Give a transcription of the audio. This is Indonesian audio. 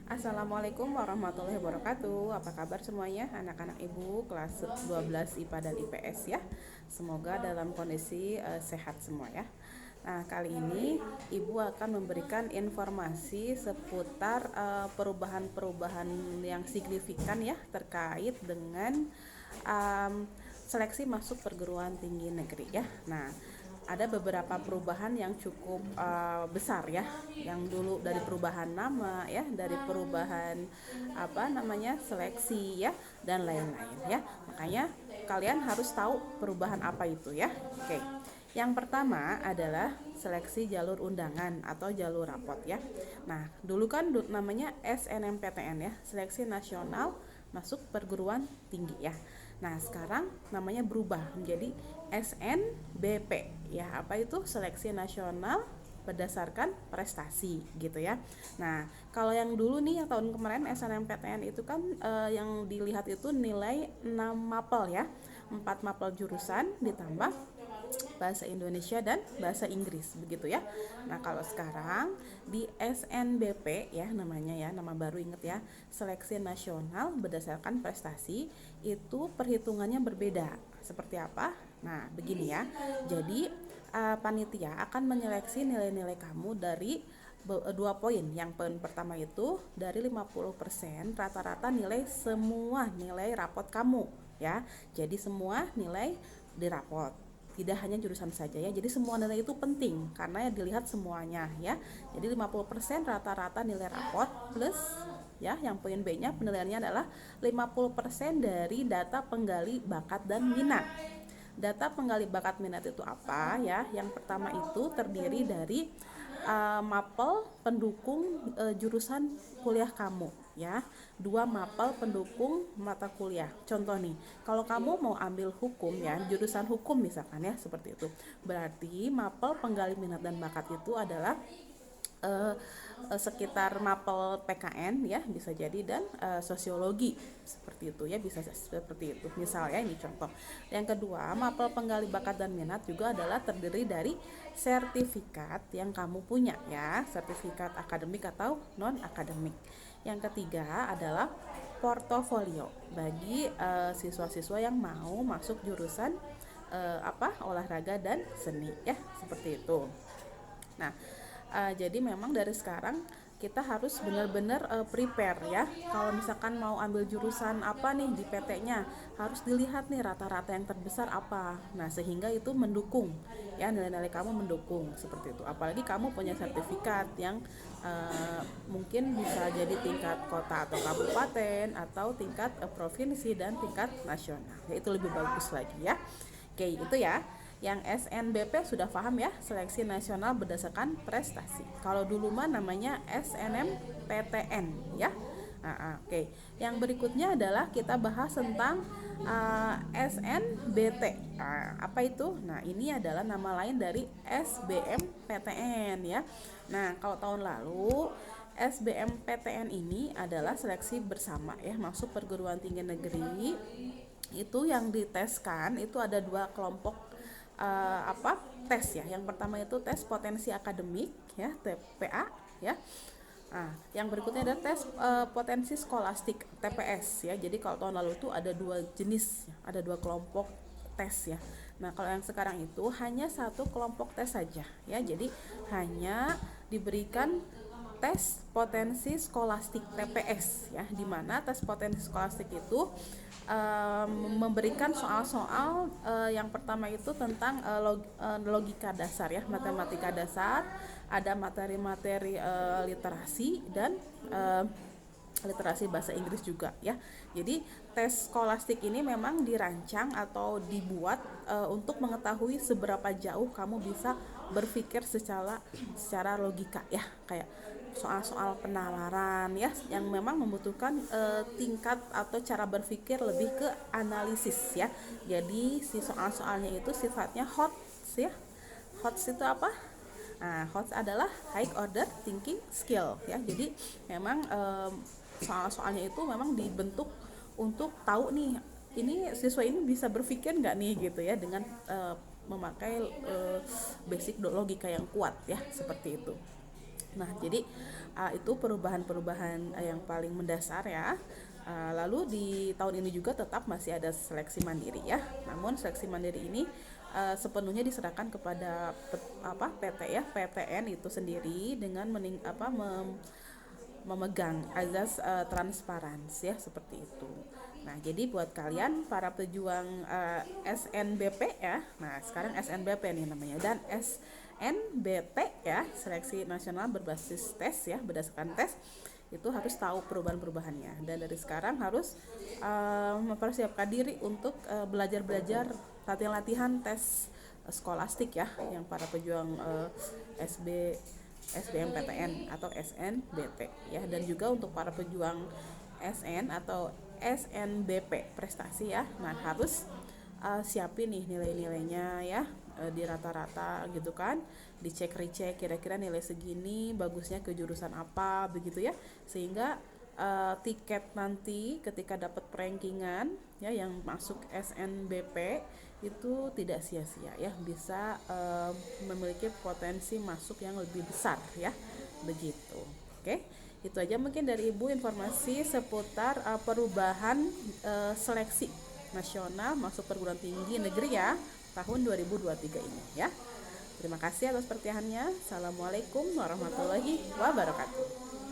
Assalamualaikum warahmatullahi wabarakatuh. Apa kabar semuanya anak-anak ibu kelas 12 IPA dan IPS ya. Semoga dalam kondisi sehat semua ya. Nah, kali ini ibu akan memberikan informasi seputar perubahan-perubahan yang signifikan ya terkait dengan seleksi masuk perguruan tinggi negeri ya. Nah, ada beberapa perubahan yang cukup besar ya, yang dulu dari perubahan nama ya, dari perubahan seleksi ya, dan lain-lain ya. Makanya kalian harus tahu perubahan apa itu ya. Oke. Yang pertama adalah seleksi jalur undangan atau jalur rapot ya. Nah, dulu kan namanya SNMPTN ya, Seleksi Nasional Masuk Perguruan Tinggi ya. Nah, sekarang namanya berubah menjadi SNBP ya. Apa itu? Seleksi Nasional berdasarkan prestasi gitu ya. Nah, kalau yang dulu nih yang tahun kemarin SNMPTN itu kan yang dilihat itu nilai 6 mapel ya. 4 mapel jurusan ditambah bahasa Indonesia dan bahasa Inggris begitu ya. Nah, kalau sekarang di SNBP ya namanya ya, nama baru inget ya, Seleksi Nasional Berdasarkan Prestasi, itu perhitungannya berbeda. Seperti apa? Nah, begini ya. Jadi panitia akan menyeleksi nilai-nilai kamu dari 2 poin. Yang poin pertama itu dari 50% rata-rata nilai semua nilai rapot kamu ya. Jadi semua nilai di rapot, tidak hanya jurusan saja ya. Jadi semua nilai itu penting karena dilihat semuanya ya. Jadi 50% rata-rata nilai rapot plus ya, yang poin B-nya penilaiannya adalah 50% dari data penggali bakat dan minat. Data penggali bakat minat itu apa ya? Yang pertama itu terdiri dari mapel pendukung jurusan kuliah kamu ya. 2 mapel pendukung mata kuliah. Contoh nih, kalau kamu mau ambil hukum ya, jurusan hukum misalkan ya, seperti itu. Berarti mapel penggali minat dan bakat itu adalah sekitar mapel PKN ya, bisa jadi, dan sosiologi seperti itu ya, bisa seperti itu misalnya. Ini contoh. Yang kedua, mapel penggali bakat dan minat juga adalah terdiri dari sertifikat yang kamu punya ya, sertifikat akademik atau non akademik. Yang ketiga adalah portofolio bagi siswa-siswa yang mau masuk jurusan olahraga dan seni ya, seperti itu. Nah, jadi memang dari sekarang kita harus benar-benar prepare ya. Kalau misalkan mau ambil jurusan apa nih di PT-nya, harus dilihat nih rata-rata yang terbesar apa. Nah, sehingga itu mendukung ya, nilai-nilai kamu mendukung seperti itu. Apalagi kamu punya sertifikat yang mungkin bisa jadi tingkat kota atau kabupaten atau tingkat provinsi dan tingkat nasional. Ya, itu lebih bagus lagi ya. Oke, itu ya. Yang SNBP sudah paham ya, Seleksi Nasional Berdasarkan Prestasi. Kalau dulu mah namanya SNMPTN ya. Oke. Yang berikutnya adalah kita bahas tentang SNBT. Apa itu? Nah, ini adalah nama lain dari SBMPTN ya. Nah, kalau tahun lalu SBMPTN ini adalah seleksi bersama ya, masuk perguruan tinggi negeri. Itu yang diteskan itu ada 2 kelompok tes ya. Yang pertama itu tes potensi akademik ya, TPA ya. Nah, yang berikutnya ada tes potensi skolastik, TPS ya. Jadi kalau tahun lalu itu ada 2 jenis, ada 2 kelompok tes ya. Nah, kalau yang sekarang itu hanya 1 kelompok tes saja ya. Jadi hanya diberikan tes potensi skolastik, TPS ya, di mana tes potensi skolastik itu memberikan soal-soal yang pertama itu tentang logika dasar ya, matematika dasar, ada materi-materi literasi dan literasi bahasa Inggris juga ya. Jadi tes skolastik ini memang dirancang atau dibuat untuk mengetahui seberapa jauh kamu bisa berpikir secara logika ya, kayak soal-soal penalaran ya, yang memang membutuhkan tingkat atau cara berpikir lebih ke analisis ya. Jadi si soal-soalnya itu sifatnya HOTS ya. HOTS itu apa? Nah, HOTS adalah High Order Thinking Skill ya. Jadi memang soal-soalnya itu memang dibentuk untuk tahu nih, ini siswa ini bisa berpikir nggak nih gitu ya, dengan memakai basic logika yang kuat ya, seperti itu. Nah, jadi itu perubahan-perubahan yang paling mendasar ya. Lalu di tahun ini juga tetap masih ada seleksi mandiri ya. Namun seleksi mandiri ini sepenuhnya diserahkan kepada PT ya, PTN itu sendiri dengan memegang azas transparansi ya, seperti itu. Nah, jadi buat kalian para pejuang SNBP ya. Nah, sekarang SNBP nih namanya, dan SNBT ya, seleksi nasional berbasis tes ya, berdasarkan tes, itu harus tahu perubahan-perubahannya, dan dari sekarang harus mempersiapkan diri untuk belajar-belajar latihan-latihan tes skolastik ya, yang para pejuang SBMPTN atau SNBP ya, dan juga untuk para pejuang SN atau SNBP prestasi ya. Nah, harus siapin nih nilai-nilainya ya, di rata-rata gitu kan, dicek recheck kira-kira nilai segini bagusnya ke jurusan apa begitu ya, sehingga tiket nanti ketika dapat rankingan ya yang masuk SNBP itu tidak sia-sia ya, bisa memiliki potensi masuk yang lebih besar ya, begitu. Oke, itu aja mungkin dari Ibu informasi seputar perubahan seleksi nasional masuk perguruan tinggi negeri ya tahun 2023 ini ya. Terima kasih atas perhatiannya. Assalamualaikum warahmatullahi wabarakatuh.